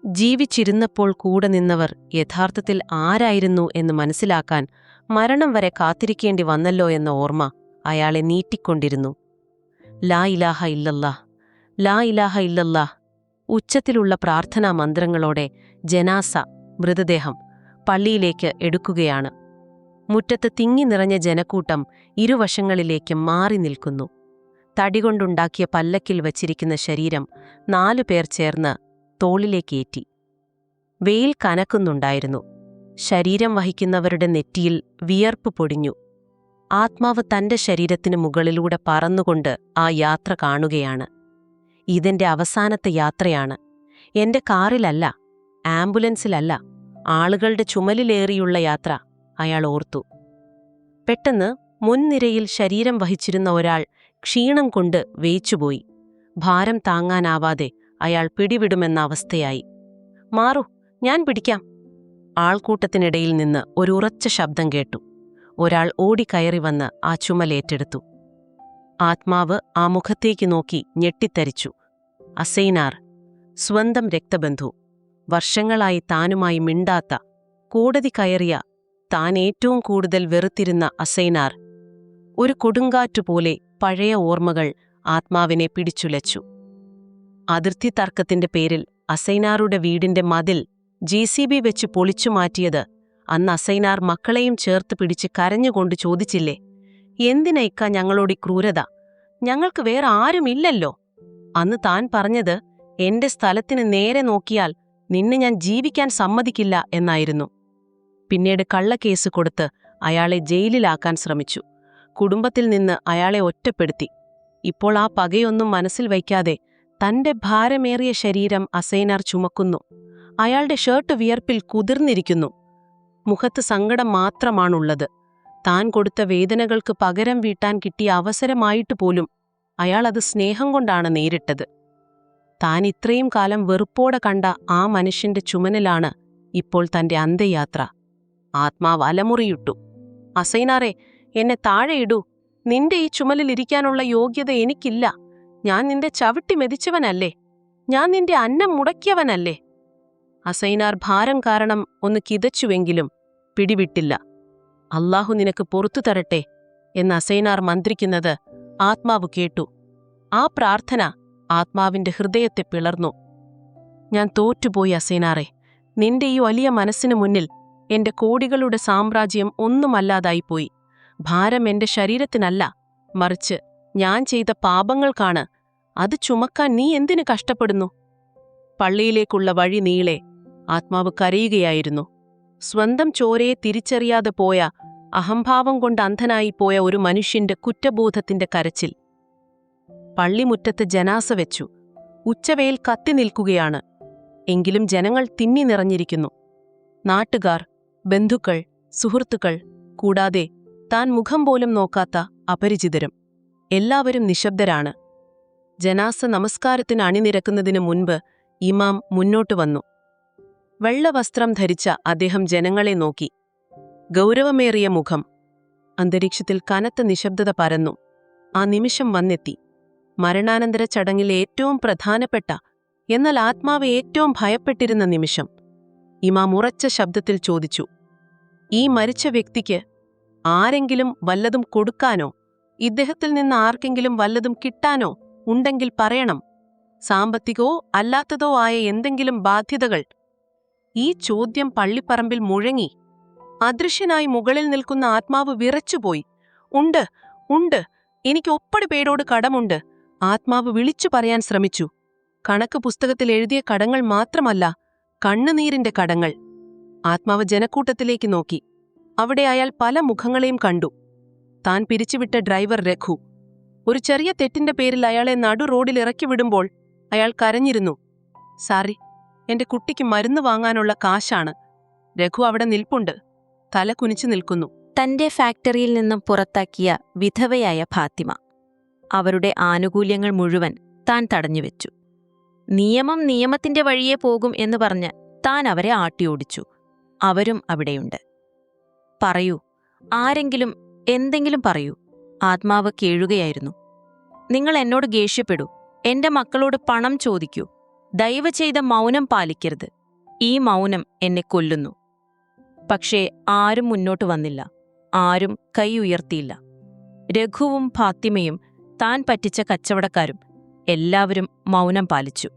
ജീവിച്ചിരുന്നപ്പോൾ കൂടെ നിന്നവർ യഥാർത്ഥത്തിൽ ആരായിരുന്നു എന്ന് മനസ്സിലാക്കാൻ മരണം വരെ കാത്തിരിക്കേണ്ടി വന്നല്ലോ എന്ന ഓർമ്മ അയാളെ നീട്ടിക്കൊണ്ടിരുന്നു. ലാ ഇലാഹ ഇല്ലല്ലാഹ്, ലാ ഇലാഹ ഇല്ലല്ലാഹ്. ഉച്ചത്തിലുള്ള പ്രാർത്ഥനാ മന്ത്രങ്ങളോടെ ജനാസ മൃതദേഹം പള്ളിയിലേക്ക് എടുക്കുകയാണ്. മുറ്റത്ത് തിങ്ങി നിറഞ്ഞ ജനക്കൂട്ടം ഇരുവശങ്ങളിലേക്കും മാറി നിൽക്കുന്നു. തടികൊണ്ടുണ്ടാക്കിയ പല്ലക്കിൽ വച്ചിരിക്കുന്ന ശരീരം 4 പേർ ചേർന്ന് തോളിലേക്കേറ്റി. വെയിൽ കനക്കുന്നുണ്ടായിരുന്നു. ശരീരം വഹിക്കുന്നവരുടെ നെറ്റിയിൽ വിയർപ്പ് പൊടിഞ്ഞു. ആത്മാവ് തന്റെ ശരീരത്തിന് മുകളിലൂടെ പറന്നുകൊണ്ട് ആ യാത്ര കാണുകയാണ്. ഇതെന്റെ അവസാനത്തെ യാത്രയാണ്. എന്റെ കാറിലല്ല, ആംബുലൻസിലല്ല, ആളുകളുടെ ചുമലിലേറിയുള്ള യാത്ര, അയാൾ ഓർത്തു. പെട്ടെന്ന് മുൻനിരയിൽ ശരീരം വഹിച്ചിരുന്ന ഒരാൾ ക്ഷീണം കൊണ്ട് വേച്ചുപോയി. ഭാരം താങ്ങാനാവാതെ അയാൾ പിടിവിടുമെന്ന അവസ്ഥയായി. മാറൂ, ഞാൻ പിടിക്കാം. ആൾക്കൂട്ടത്തിനിടയിൽ നിന്ന് ഒരു ഉറച്ച ശബ്ദം കേട്ടു. ഒരാൾ ഓടിക്കയറി വന്ന് ആ ചുമലേറ്റെടുത്തു. ആത്മാവ് ആ മുഖത്തേക്ക് നോക്കി ഞെട്ടിത്തരിച്ചു. അസൈനാർ, സ്വന്തം രക്തബന്ധു, വർഷങ്ങളായി താനുമായി മിണ്ടാത്ത, കോടതി കയറിയ, താൻ ഏറ്റവും കൂടുതൽ വെറുത്തിരുന്ന അസൈനാർ. ഒരു കൊടുങ്കാറ്റുപോലെ പഴയ ഓർമ്മകൾ ആത്മാവിനെ പിടിച്ചുലച്ചു. അതിർത്തി തർക്കത്തിന്റെ പേരിൽ അസൈനാറുടെ വീടിന്റെ മതിൽ JCB വെച്ച് പൊളിച്ചുമാറ്റിയത് അന്ന് അസൈനാർ മക്കളെയും ചേർത്ത് പിടിച്ച് കരഞ്ഞുകൊണ്ട് ചോദിച്ചില്ലേ, എന്തിനൈക്ക ഞങ്ങളോടി ക്രൂരത, ഞങ്ങൾക്ക് വേറെ ആരുമില്ലല്ലോ. അന്ന് താൻ പറഞ്ഞത്, എന്റെ സ്ഥലത്തിന് നേരെ നോക്കിയാൽ നിന്നെ ഞാൻ ജീവിക്കാൻ സമ്മതിക്കില്ല എന്നായിരുന്നു. പിന്നീട് കള്ളക്കേസ് കൊടുത്ത് അയാളെ ജയിലിലാക്കാൻ ശ്രമിച്ചു. കുടുംബത്തിൽ നിന്ന് അയാളെ ഒറ്റപ്പെടുത്തി. ഇപ്പോൾ ആ പകയൊന്നും മനസ്സിൽ വയ്ക്കാതെ തന്റെ ഭാരമേറിയ ശരീരം അസൈനാർ ചുമക്കുന്നു. അയാളുടെ ഷർട്ട് വിയർപ്പിൽ കുതിർന്നിരിക്കുന്നു. മുഖത്ത് സങ്കടം മാത്രമാണുള്ളത്. താൻ കൊടുത്ത വേദനകൾക്ക് പകരം വീട്ടാൻ കിട്ടിയ അവസരമായിട്ട് പോലും അയാൾ അത് സ്നേഹം കൊണ്ടാണ് നേരിട്ടത്. താൻ ഇത്രയും കാലം വെറുപ്പോടെ കണ്ട ആ മനുഷ്യന്റെ ചുമനിലാണ് ഇപ്പോൾ തന്റെ അന്ത്യയാത്ര. ആത്മാവ് അലമുറിയിട്ടു. അസൈനാറെ, എന്നെ താഴെയിടൂ. നിന്റെ ഈ ചുമലിലിരിക്കാനുള്ള യോഗ്യത എനിക്കില്ല. ഞാൻ നിന്റെ ചവിട്ടി മെതിച്ചവനല്ലേ? ഞാൻ നിന്റെ അന്നം മുടക്കിയവനല്ലേ? അസൈനാർ ഭാരം കാരണം ഒന്ന് കിതച്ചുവെങ്കിലും പിടിവിട്ടില്ല. അല്ലാഹു നിനക്ക് പൊറത്തു തരട്ടെ എന്ന് അസൈനാർ മന്ത്രിക്കുന്നത് ആത്മാവ് കേട്ടു. ആ പ്രാർത്ഥന ആത്മാവിന്റെ ഹൃദയത്തെ പിളർന്നു. ഞാൻ തോറ്റുപോയി അസൈനാറെ. നിന്റെ ഈ വലിയ മനസ്സിനു മുന്നിൽ എന്റെ കോടികളുടെ സാമ്രാജ്യം ഒന്നുമല്ലാതായിപ്പോയി. ഭാരം എന്റെ ശരീരത്തിനല്ല, മറിച്ച് ഞാൻ ചെയ്ത പാപങ്ങൾക്കാണ്. അത് ചുമക്കാൻ നീ എന്തിനു കഷ്ടപ്പെടുന്നു? പള്ളിയിലേക്കുള്ള വഴി നീളെ ആത്മാവ് കരയുകയായിരുന്നു. സ്വന്തം ചോരയെ തിരിച്ചറിയാതെ പോയ, അഹംഭാവം കൊണ്ട് അന്ധനായിപ്പോയ ഒരു മനുഷ്യന്റെ കുറ്റബോധത്തിന്റെ കരച്ചിൽ. പള്ളിമുറ്റത്ത് ജനാസ വെച്ചു. ഉച്ചവെയിൽ കത്തി നിൽക്കുകയാണ്. എങ്കിലും ജനങ്ങൾ തിങ്ങി നിറഞ്ഞിരിക്കുന്നു. നാട്ടുകാർ, ബന്ധുക്കൾ, സുഹൃത്തുക്കൾ, കൂടാതെ താൻ മുഖം പോലും നോക്കാത്ത അപരിചിതരും. എല്ലാവരും നിശബ്ദരാണ്. ജനാസ നമസ്കാരത്തിന് അണിനിരക്കുന്നതിനു മുൻപ് ഇമാം മുന്നോട്ടു വന്നു. വെള്ളവസ്ത്രം ധരിച്ച അദ്ദേഹം ജനങ്ങളെ നോക്കി. ഗൗരവമേറിയ മുഖം. അന്തരീക്ഷത്തിൽ കനത്ത നിശബ്ദത പരന്നു. ആ നിമിഷം വന്നെത്തി. മരണാനന്തര ചടങ്ങിലെ ഏറ്റവും പ്രധാനപ്പെട്ട, എന്നാൽ ആത്മാവ് ഏറ്റവും ഭയപ്പെട്ടിരുന്ന നിമിഷം. ഇമാം ഉറച്ച ശബ്ദത്തിൽ ചോദിച്ചു, ഈ മരിച്ച വ്യക്തിക്ക് ആരെങ്കിലും വല്ലതും കൊടുക്കാനോ, ഇദ്ദേഹത്തിൽ നിന്ന് ആർക്കെങ്കിലും വല്ലതും കിട്ടാനോ ഉണ്ടെങ്കിൽ പറയണം. സാമ്പത്തികമോ അല്ലാത്തതോ ആയ എന്തെങ്കിലും ബാധ്യതകൾ? ഈ ചോദ്യം പള്ളിപ്പറമ്പിൽ മുഴങ്ങി. അദൃശ്യനായി മുകളിൽ നിൽക്കുന്ന ആത്മാവ് വിറച്ചുപോയി. ഉണ്ട്, ഉണ്ട്, എനിക്ക് ഒപ്പടി പേരോട് കടമുണ്ട്. ആത്മാവ് വിളിച്ചു പറയാൻ ശ്രമിച്ചു. കണക്ക് പുസ്തകത്തിൽ എഴുതിയ കടങ്ങൾ മാത്രമല്ല, കണ്ണുനീരിന്റെ കടങ്ങൾ. ആത്മാവ് ജനക്കൂട്ടത്തിലേക്ക് നോക്കി. അവിടെ അയാൾ പല മുഖങ്ങളെയും കണ്ടു. താൻ പിരിച്ചുവിട്ട ഡ്രൈവർ രഘു. ഒരു ചെറിയ തെറ്റിന്റെ പേരിൽ അയാളെ നടു റോഡിൽ ഇറക്കി വിടുമ്പോൾ അയാൾ കരഞ്ഞിരുന്നു. സാറി, എന്റെ കുട്ടിക്ക് മരുന്ന് വാങ്ങാനുള്ള കാശാണ്. രഘു അവിടെ നിൽപ്പുണ്ട്, തല കുനിച്ചു നിൽക്കുന്നു. തന്റെ ഫാക്ടറിയിൽ നിന്നും പുറത്താക്കിയ വിധവയായ ഫാത്തിമ. അവരുടെ ആനുകൂല്യങ്ങൾ മുഴുവൻ താൻ തടഞ്ഞുവെച്ചു. നിയമം നിയമത്തിന്റെ വഴിയേ പോകും എന്ന് പറഞ്ഞ് താൻ അവരെ ആട്ടിയോടിച്ചു. അവരും അവിടെയുണ്ട്. പറയൂ, ആരെങ്കിലും എന്തെങ്കിലും പറയൂ. ആത്മാവ് കേഴുകയായിരുന്നു. നിങ്ങൾ എന്നോട് ദേഷ്യപ്പെടൂ, എന്റെ മക്കളോട് പണം ചോദിക്കൂ. ദയവ് ചെയ്ത മൗനം പാലിക്കരുത്. ഈ മൗനം എന്നെ കൊല്ലുന്നു. പക്ഷേ ആരും മുന്നോട്ട് വന്നില്ല. ആരും കൈ ഉയർത്തിയില്ല. രഘുവും ഫാത്തിമയും താൻ പറ്റിച്ച കച്ചവടക്കാരും എല്ലാവരും മൗനം പാലിച്ചു.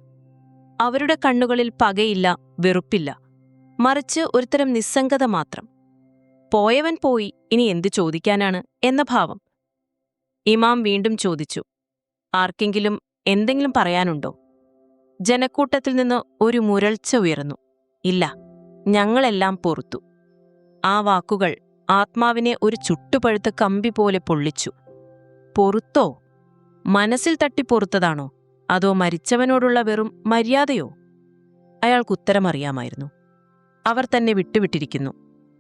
അവരുടെ കണ്ണുകളിൽ പകയില്ല, വെറുപ്പില്ല. മറിച്ച് ഒരുതരം നിസ്സംഗത മാത്രം. പോയവൻ പോയി, ഇനി എന്തു ചോദിക്കാനാണ് എന്ന ഭാവം. ഇമാം വീണ്ടും ചോദിച്ചു, ആർക്കെങ്കിലും എന്തെങ്കിലും പറയാനുണ്ടോ? ജനക്കൂട്ടത്തിൽ നിന്ന് ഒരു മുരൾച്ച ഉയർന്നു. ഇല്ല, ഞങ്ങളെല്ലാം പൊറുത്തു. ആ വാക്കുകൾ ആത്മാവിനെ ഒരു ചുട്ടുപഴുത്ത കമ്പി പോലെ പൊള്ളിച്ചു. പൊറുത്തോ? മനസ്സിൽ തട്ടി പൊറുത്തതാണോ, അതോ മരിച്ചവനോടുള്ള വെറും മര്യാദയോ? അയാൾക്കുത്തരമറിയാമായിരുന്നു. അവർ തന്നെ വിട്ടുവിട്ടിരിക്കുന്നു.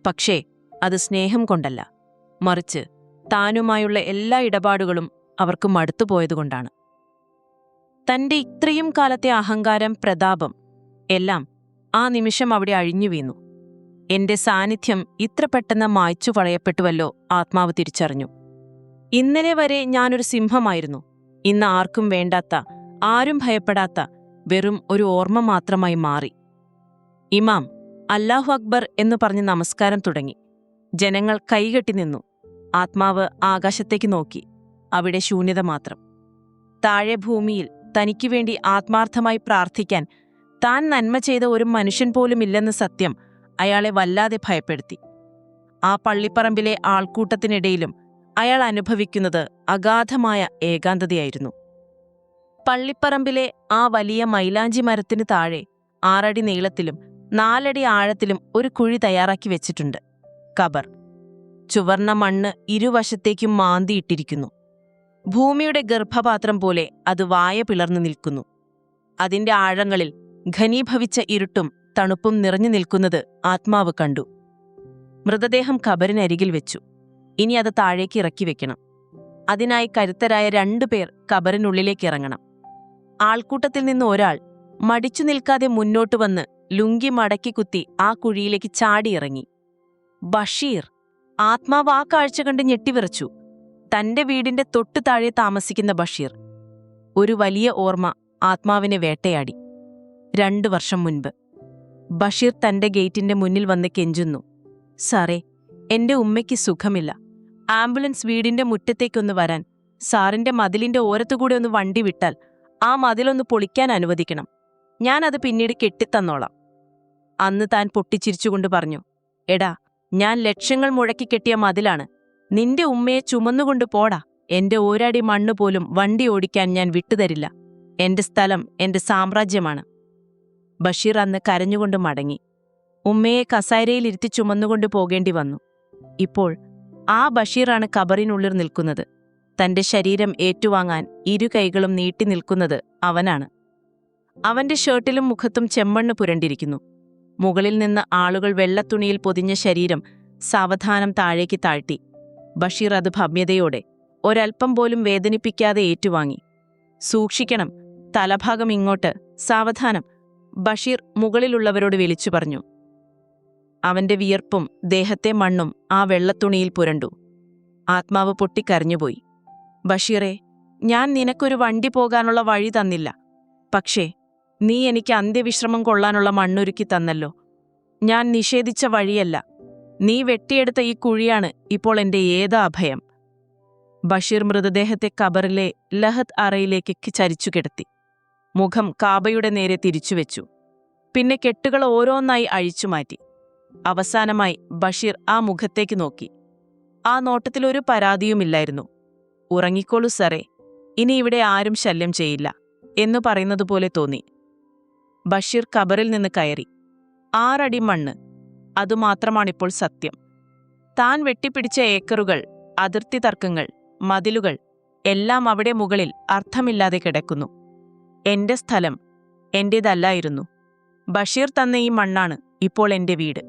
പക്ഷേ അത് സ്നേഹം കൊണ്ടല്ല, മറിച്ച് താനുമായുള്ള എല്ലാ ഇടപാടുകളും അവർക്ക് മടുത്തുപോയതുകൊണ്ടാണ്. തന്റെ ഇത്രയും കാലത്തെ അഹങ്കാരം, പ്രതാപം എല്ലാം ആ നിമിഷം അവിടെ അഴിഞ്ഞു വീണു. എന്റെ സാന്നിധ്യം ഇത്ര പെട്ടെന്ന് മായ്ച്ചു കളയപ്പെട്ടുവല്ലോ, ആത്മാവ് തിരിച്ചറിഞ്ഞു. ഇന്നലെ വരെ ഞാനൊരു സിംഹമായിരുന്നു. ഇന്ന് ആർക്കും വേണ്ടാത്ത, ആരും ഭയപ്പെടാത്ത വെറും ഒരു ഓർമ്മ മാത്രമായി മാറി. ഇമാം അല്ലാഹു അക്ബർ എന്നു പറഞ്ഞ് നമസ്കാരം തുടങ്ങി. ജനങ്ങൾ കൈകെട്ടി നിന്നു. ആത്മാവ് ആകാശത്തേക്ക് നോക്കി. അവിടെ ശൂന്യത മാത്രം. താഴെ ഭൂമിയിൽ തനിക്കു വേണ്ടി ആത്മാർത്ഥമായി പ്രാർത്ഥിക്കാൻ താൻ നന്മ ചെയ്ത ഒരു മനുഷ്യൻ പോലുമില്ലെന്ന സത്യം അയാളെ വല്ലാതെ ഭയപ്പെടുത്തി. ആ പള്ളിപ്പറമ്പിലെ ആൾക്കൂട്ടത്തിനിടയിലും അയാൾ അനുഭവിക്കുന്നത് അഗാധമായ ഏകാന്തതയായിരുന്നു. പള്ളിപ്പറമ്പിലെ ആ വലിയ മൈലാഞ്ചി മരത്തിനു താഴെ 6 അടി നീളത്തിലും 4 അടി ആഴത്തിലും ഒരു കുഴി തയ്യാറാക്കി വെച്ചിട്ടുണ്ട്. ഖബർ. ചുവർണ്ണ മണ്ണ് ഇരുവശത്തേക്കും മാന്തിയിട്ടിരിക്കുന്നു. ഭൂമിയുടെ ഗർഭപാത്രം പോലെ അത് വായ പിളർന്നു നിൽക്കുന്നു. അതിന്റെ ആഴങ്ങളിൽ ഘനീഭവിച്ച ഇരുട്ടും തണുപ്പും നിറഞ്ഞു നിൽക്കുന്നത് ആത്മാവ് കണ്ടു. മൃതദേഹം ഖബറിനരികിൽ വെച്ചു. ഇനി അത് താഴേക്ക് ഇറക്കി വെക്കണം. അതിനായി കരുത്തരായ 2 പേർ ഖബറിനുള്ളിലേക്ക് ഇറങ്ങണം. ആൾക്കൂട്ടത്തിൽ നിന്ന് ഒരാൾ മടിച്ചു നിൽക്കാതെ മുന്നോട്ട് വന്ന് ലുങ്കി മടക്കി കുത്തി ആ കുഴിയിലേക്ക് ചാടിയിറങ്ങി. ബഷീർ. ആത്മാവ് ആ കാഴ്ച കണ്ട് ഞെട്ടിവിറച്ചു. തന്റെ വീടിന്റെ തൊട്ടു താഴെ താമസിക്കുന്ന ബഷീർ. ഒരു വലിയ ഓർമ്മ ആത്മാവിനെ വേട്ടയാടി. 2 വർഷം മുൻപ് ബഷീർ തന്റെ ഗേറ്റിന്റെ മുന്നിൽ വന്ന് കെഞ്ചുന്നു. സാറേ, എന്റെ ഉമ്മയ്ക്ക് സുഖമില്ല. ആംബുലൻസ് വീടിന്റെ മുറ്റത്തേക്കൊന്ന് വരാൻ, സാറിന്റെ മതിലിന്റെ ഓരത്തുകൂടെ ഒന്ന് വണ്ടി വിട്ടാൽ ആ മതിലൊന്ന് പൊളിക്കാൻ അനുവദിക്കണം. ഞാനത് പിന്നീട് കെട്ടിത്തന്നോളാം. അന്ന് താൻ പൊട്ടിച്ചിരിച്ചുകൊണ്ട് പറഞ്ഞു, എടാ, ഞാൻ ലക്ഷങ്ങൾ മുഴക്കി കെട്ടിയ മതിലാണ്. നിന്റെ ഉമ്മയെ ചുമന്നുകൊണ്ട് പോടാ. എന്റെ ഒരടി മണ്ണ് പോലും വണ്ടി ഓടിക്കാൻ ഞാൻ വിട്ടുതരില്ല. എന്റെ സ്ഥലം എന്റെ സാമ്രാജ്യമാണ്. ബഷീർ അന്ന് കരഞ്ഞുകൊണ്ട് മടങ്ങി. ഉമ്മയെ കസേരയിലിരുത്തി ചുമന്നുകൊണ്ട് പോകേണ്ടി വന്നു. ഇപ്പോൾ ആ ബഷീറാണ് ഖബറിനുള്ളിൽ നിൽക്കുന്നത്. തന്റെ ശരീരം ഏറ്റുവാങ്ങാൻ 2 കൈകളും നീട്ടി നിൽക്കുന്നത് അവനാണ്. അവന്റെ ഷർട്ടിലും മുഖത്തും ചെമ്മണ്ണ് പുരണ്ടിരിക്കുന്നു. മുകളിൽ നിന്ന് ആളുകൾ വെള്ളത്തുണിയിൽ പൊതിഞ്ഞ ശരീരം സാവധാനം താഴേക്ക് താഴ്ത്തി. ബഷീർ അത് ഭമ്യതയോടെ, ഒരൽപ്പം പോലും വേദനിപ്പിക്കാതെ ഏറ്റുവാങ്ങി. സൂക്ഷിക്കണം, തലഭാഗം ഇങ്ങോട്ട്, സാവധാനം, ബഷീർ മുകളിലുള്ളവരോട് വിളിച്ചു പറഞ്ഞു. അവന്റെ വിയർപ്പും ദേഹത്തെ മണ്ണും ആ വെള്ളത്തുണിയിൽ പുരണ്ടു. ആത്മാവ് പൊട്ടിക്കരഞ്ഞുപോയി. ബഷീറെ, ഞാൻ നിനക്കൊരു വണ്ടി പോകാനുള്ള വഴി തന്നില്ല. പക്ഷേ നീ എനിക്ക് അന്ത്യവിശ്രമം കൊള്ളാനുള്ള മണ്ണൊരുക്കി തന്നല്ലോ. ഞാൻ നിഷേധിച്ച വഴിയല്ല. നീ വെട്ടിയെടുത്ത ഈ കുഴിയാണ് ഇപ്പോൾ എന്റെ ഏക അഭയം. ബഷീർ മൃതദേഹത്തെ ഖബറിലെ ലഹദ് അറയിലേക്ക് ചരിച്ചു കിടത്തി. മുഖം കാബയുടെ നേരെ തിരിച്ചുവെച്ചു. പിന്നെ കെട്ടുകൾ ഓരോന്നായി അഴിച്ചുമാറ്റി. അവസാനമായി ബഷീർ ആ മുഖത്തേക്ക് നോക്കി. ആ നോട്ടത്തിലൊരു പരാതിയുമില്ലായിരുന്നു. ഉറങ്ങിക്കോളൂ സറേ, ഇനി ഇവിടെ ആരും ശല്യം ചെയ്യില്ല എന്നു പറയുന്നതുപോലെ തോന്നി. ബഷീർ ഖബറിൽ നിന്ന് കയറി. 6 അടി മണ്ണ്. അതുമാത്രമാണിപ്പോൾ സത്യം. താൻ വെട്ടിപ്പിടിച്ച ഏക്കറുകൾ, അതിർത്തി തർക്കങ്ങൾ, മതിലുകൾ എല്ലാം അവിടെ മുകളിൽ അർത്ഥമില്ലാതെ കിടക്കുന്നു. എന്റെ സ്ഥലം എന്റേതല്ലായിരുന്നു. ബഷീർ തന്ന ഈ മണ്ണാണ് ഇപ്പോൾ എന്റെ വീട്.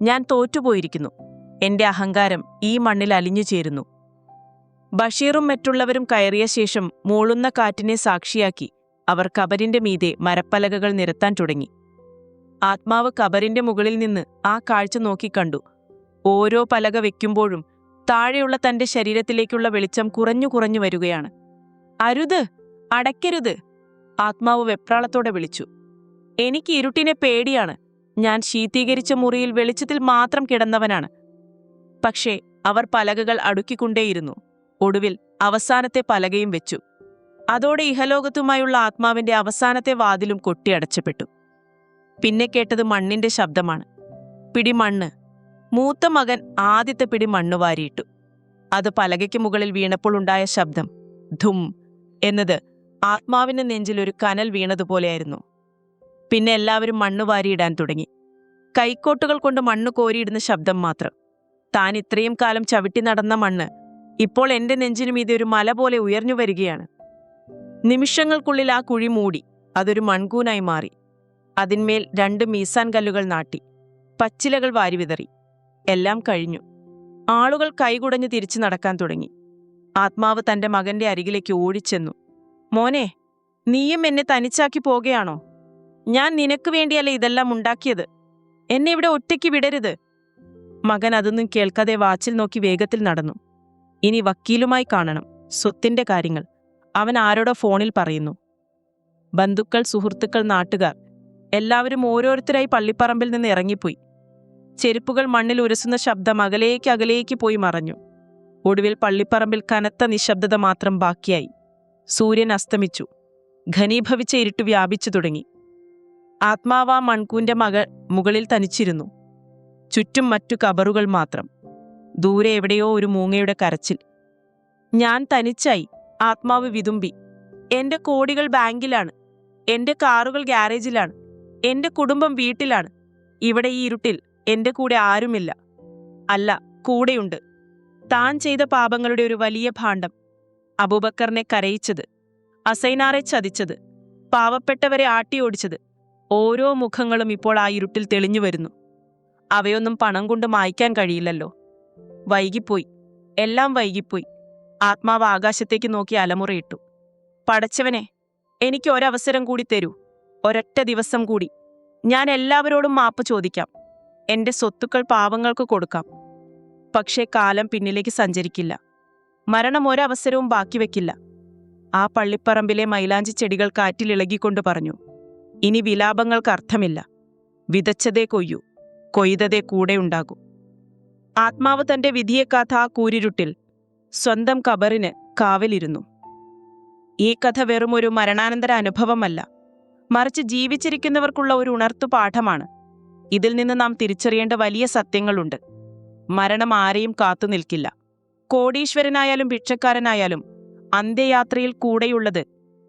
ഞാൻ തോറ്റുപോയിരിക്കുന്നു. എന്റെ അഹങ്കാരം ഈ മണ്ണിൽ അലിഞ്ഞു ചേരുന്നു. ബഷീറും മറ്റുള്ളവരും കയറിയ ശേഷം മൂളുന്ന കാറ്റിനെ സാക്ഷിയാക്കി അവർ കബറിന്റെ മീതെ മരപ്പലകകൾ നിരത്താൻ തുടങ്ങി. ആത്മാവ് കബറിന്റെ മുകളിൽ നിന്ന് ആ കാഴ്ച നോക്കിക്കണ്ടു. ഓരോ പലക വെക്കുമ്പോഴും താഴെയുള്ള തന്റെ ശരീരത്തിലേക്കുള്ള വെളിച്ചം കുറഞ്ഞു കുറഞ്ഞു വരികയാണ്. അരുത്, അടയ്ക്കരുത്! ആത്മാവ് വെപ്രാളത്തോടെ വിളിച്ചു. എനിക്ക് ഇരുട്ടിനെ പേടിയാണ്. ഞാൻ ശീതീകരിച്ച മുറിയിൽ വെളിച്ചത്തിൽ മാത്രം കിടന്നവനാണ്. പക്ഷേ അവർ പലകകൾ അടുക്കിക്കൊണ്ടേയിരുന്നു. ഒടുവിൽ അവസാനത്തെ പലകയും വെച്ചു. അതോടെ ഇഹലോകത്തുമായുള്ള ആത്മാവിന്റെ അവസാനത്തെ വാതിലും കൊട്ടിയടച്ചപ്പെട്ടു. പിന്നെ കേട്ടത് മണ്ണിന്റെ ശബ്ദമാണ്. പിടിമണ്ണ്. മൂത്ത മകൻ ആദ്യത്തെ പിടി മണ്ണ് വാരിയിട്ടു. അത് പലകയ്ക്ക് മുകളിൽ വീണപ്പോൾ ഉണ്ടായ ശബ്ദം ധും എന്നത് ആത്മാവിന്റെ നെഞ്ചിൽ ഒരു കനൽ വീണതുപോലെയായിരുന്നു. പിന്നെ എല്ലാവരും മണ്ണ് വാരിയിടാൻ തുടങ്ങി. കൈക്കോട്ടുകൾ കൊണ്ട് മണ്ണ് കോരിയിടുന്ന ശബ്ദം മാത്രം. താൻ ഇത്രയും കാലം ചവിട്ടി നടന്ന മണ്ണ് ഇപ്പോൾ എന്റെ നെഞ്ചിനു മീതെ ഒരു മല പോലെ ഉയർന്നു വരികയാണ്. നിമിഷങ്ങൾക്കുള്ളിൽ ആ കുഴി മൂടി. അതൊരു മൺകൂനായി മാറി. അതിന്മേൽ 2 മീസാൻ കല്ലുകൾ നാട്ടി. പച്ചിലകൾ വാരിവിതറി. എല്ലാം കഴിഞ്ഞു. ആളുകൾ കൈകുടഞ്ഞ് തിരിച്ചു നടക്കാൻ തുടങ്ങി. ആത്മാവ് തന്റെ മകന്റെ അരികിലേക്ക് ഓടിച്ചെന്നു. മോനെ, നീയും എന്നെ തനിച്ചാക്കി പോകുകയാണോ? ഞാൻ നിനക്ക് വേണ്ടിയല്ല ഇതെല്ലാം ഉണ്ടാക്കിയത്. എന്നെ ഇവിടെ ഒറ്റയ്ക്ക് വിടരുത്. മകൻ അതൊന്നും കേൾക്കാതെ വാച്ചിൽ നോക്കി വേഗത്തിൽ നടന്നു. ഇനി വക്കീലുമായി കാണണം. സ്വത്തിന്റെ കാര്യങ്ങൾ അവൻ ആരോടോ ഫോണിൽ പറയുന്നു. ബന്ധുക്കൾ, സുഹൃത്തുക്കൾ, നാട്ടുകാർ എല്ലാവരും ഓരോരുത്തരായി പള്ളിപ്പറമ്പിൽ നിന്ന് ഇറങ്ങിപ്പോയി. ചെരുപ്പുകൾ മണ്ണിൽ ഉരസുന്ന ശബ്ദം അകലേക്ക് പോയി മറഞ്ഞു. ഒടുവിൽ പള്ളിപ്പറമ്പിൽ കനത്ത നിശബ്ദത മാത്രം ബാക്കിയായി. സൂര്യൻ അസ്തമിച്ചു. ഘനീഭവിച്ച ഇരുട്ട് വ്യാപിച്ചു തുടങ്ങി. ആത്മാവാ മൺകൂന്റെ മുകളിൽ തനിച്ചിരുന്നു. ചുറ്റും മറ്റു കബറുകൾ മാത്രം. ദൂരെ എവിടെയോ ഒരു മൂങ്ങയുടെ കരച്ചിൽ. ഞാൻ തനിച്ചായി. ആത്മാവ് വിതുമ്പി. എന്റെ കോടികൾ ബാങ്കിലാണ്. എന്റെ കാറുകൾ ഗ്യാരേജിലാണ്. എന്റെ കുടുംബം വീട്ടിലാണ്. ഇവിടെ ഈ ഇരുട്ടിൽ എന്റെ കൂടെ ആരുമില്ല. അല്ല, കൂടെയുണ്ട്. താൻ ചെയ്ത പാപങ്ങളുടെ ഒരു വലിയ ഭാണ്ഡം. അബൂബക്കറിനെ കരയിച്ചത്, അസൈനാറെ ചതിച്ചത്, പാവപ്പെട്ടവരെ ആട്ടിയോടിച്ചത്. ഓരോ മുഖങ്ങളും ഇപ്പോൾ ആ ഇരുട്ടിൽ തെളിഞ്ഞു വരുന്നു. അവയൊന്നും പണം കൊണ്ട് മായ്ക്കാൻ കഴിയില്ലല്ലോ. വൈകിപ്പോയി, എല്ലാം വൈകിപ്പോയി. ആത്മാവ് ആകാശത്തേക്ക് നോക്കി അലമുറയിട്ടു. പടച്ചവനെ, എനിക്ക് ഒരവസരം കൂടി തരൂ. ഒരൊറ്റ ദിവസം കൂടി. ഞാൻ എല്ലാവരോടും മാപ്പ് ചോദിക്കാം. എന്റെ സ്വത്തുക്കൾ പാവങ്ങൾക്ക് കൊടുക്കാം. പക്ഷേ കാലം പിന്നിലേക്ക് സഞ്ചരിക്കില്ല. മരണം ഒരവസരവും ബാക്കി വെക്കില്ല. ആ പള്ളിപ്പറമ്പിലെ മൈലാഞ്ചി ചെടികൾ കാറ്റിലിളകിക്കൊണ്ട് പറഞ്ഞു, ഇനി വിലാപങ്ങൾക്ക് അർത്ഥമില്ല. വിതച്ചതേ കൊയ്യൂ, കൊയ്തതേ കൂടെ ഉണ്ടാകൂ. ആത്മാവ് തന്റെ വിധിയെക്കാത്ത ആ കൂരിരുട്ടിൽ സ്വന്തം കബറിന് കാവലിരുന്നു. ഈ കഥ വെറും ഒരു മരണാനന്തര അനുഭവമല്ല, മറിച്ച് ജീവിച്ചിരിക്കുന്നവർക്കുള്ള ഒരു ഉണർത്തു പാഠമാണ്. ഇതിൽ നിന്ന് നാം തിരിച്ചറിയേണ്ട വലിയ സത്യങ്ങളുണ്ട്. മരണം ആരെയും കാത്തു നിൽക്കില്ല. കോടീശ്വരനായാലും ഭിക്ഷക്കാരനായാലും അന്ത്യയാത്രയിൽ കൂടെയുള്ളത്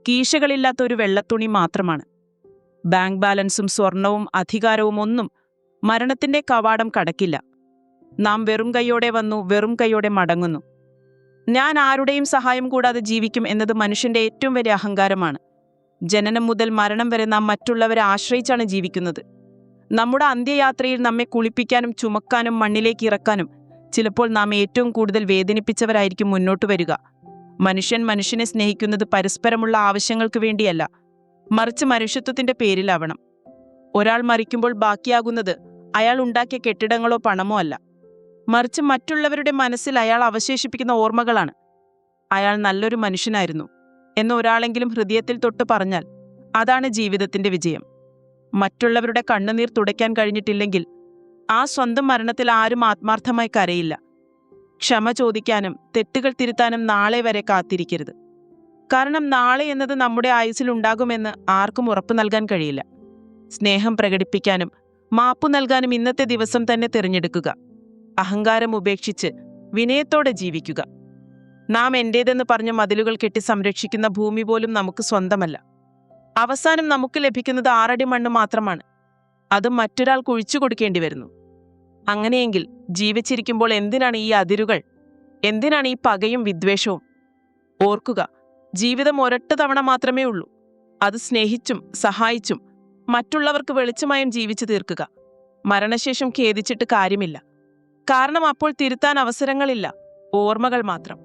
കീശകളില്ലാത്ത ഒരു വെള്ളത്തുണി മാത്രമാണ്. ബാങ്ക് ബാലൻസും സ്വർണവും അധികാരവും ഒന്നും മരണത്തിന്റെ കവാടം കടക്കില്ല. നാം വെറും കൈയോടെ വന്നു, വെറും കൈയോടെ മടങ്ങുന്നു. ഞാൻ ആരുടെയും സഹായം കൂടാതെ ജീവിക്കും എന്നത് മനുഷ്യന്റെ ഏറ്റവും വലിയ അഹങ്കാരമാണ്. ജനനം മുതൽ മരണം വരെ നാം മറ്റുള്ളവരെ ആശ്രയിച്ചാണ് ജീവിക്കുന്നത്. നമ്മുടെ അന്ത്യയാത്രയിൽ നമ്മെ കുളിപ്പിക്കാനും ചുമക്കാനും മണ്ണിലേക്ക് ഇറക്കാനും ചിലപ്പോൾ നാം ഏറ്റവും കൂടുതൽ വേദനിപ്പിച്ചവരായിരിക്കും മുന്നോട്ട് വരിക. മനുഷ്യൻ മനുഷ്യനെ സ്നേഹിക്കുന്നത് പരസ്പരമുള്ള ആവശ്യങ്ങൾക്ക് വേണ്ടിയല്ല, മറിച്ച് മനുഷ്യത്വത്തിന്റെ പേരിലാവണം. ഒരാൾ മരിക്കുമ്പോൾ ബാക്കിയാകുന്നത് അയാൾ ഉണ്ടാക്കിയ കെട്ടിടങ്ങളോ പണമോ അല്ല, മറിച്ച് മറ്റുള്ളവരുടെ മനസ്സിൽ അയാൾ അവശേഷിപ്പിക്കുന്ന ഓർമ്മകളാണ്. അയാൾ നല്ലൊരു മനുഷ്യനായിരുന്നു എന്ന് ഒരാളെങ്കിലും ഹൃദയത്തിൽ തൊട്ട് പറഞ്ഞാൽ അതാണ് ജീവിതത്തിന്റെ വിജയം. മറ്റുള്ളവരുടെ കണ്ണുനീർ തുടയ്ക്കാൻ കഴിഞ്ഞിട്ടില്ലെങ്കിൽ ആ സ്വന്തം മരണത്തിൽ ആരും ആത്മാർത്ഥമായി കരയില്ല. ക്ഷമ ചോദിക്കാനും തെറ്റുകൾ തിരുത്താനും നാളെ വരെ കാത്തിരിക്കരുത്. കാരണം നാളെ എന്നത് നമ്മുടെ ആയുസ്സിൽ ഉണ്ടാകുമെന്ന് ആർക്കും ഉറപ്പു നൽകാൻ കഴിയില്ല. സ്നേഹം പ്രകടിപ്പിക്കാനും മാപ്പു നൽകാനും ഇന്നത്തെ ദിവസം തന്നെ തിരഞ്ഞെടുക്കുക. അഹങ്കാരം ഉപേക്ഷിച്ച് വിനയത്തോടെ ജീവിക്കുക. നാം എന്റേതെന്ന് പറഞ്ഞ മതിലുകൾ കെട്ടി സംരക്ഷിക്കുന്ന ഭൂമി പോലും നമുക്ക് സ്വന്തമല്ല. അവസാനം നമുക്ക് ലഭിക്കുന്നത് 6 അടി മണ്ണ് മാത്രമാണ്. അത് മറ്റൊരാൾ കുഴിച്ചു കൊടുക്കേണ്ടി വരുന്നു. അങ്ങനെയെങ്കിൽ ജീവിച്ചിരിക്കുമ്പോൾ എന്തിനാണ് ഈ അതിരുകൾ? എന്തിനാണ് ഈ പകയും വിദ്വേഷവും? ഓർക്കുക, ജീവിതം ഒരൊറ്റ തവണ മാത്രമേ ഉള്ളൂ. അത് സ്നേഹിച്ചും സഹായിച്ചും മറ്റുള്ളവർക്ക് വെളിച്ചമായും ജീവിച്ചു തീർക്കുക. മരണശേഷം ഖേദിച്ചിട്ട് കാര്യമില്ല. കാരണം അപ്പോൾ തിരുത്താൻ അവസരങ്ങളില്ല, ഓർമ്മകൾ മാത്രം.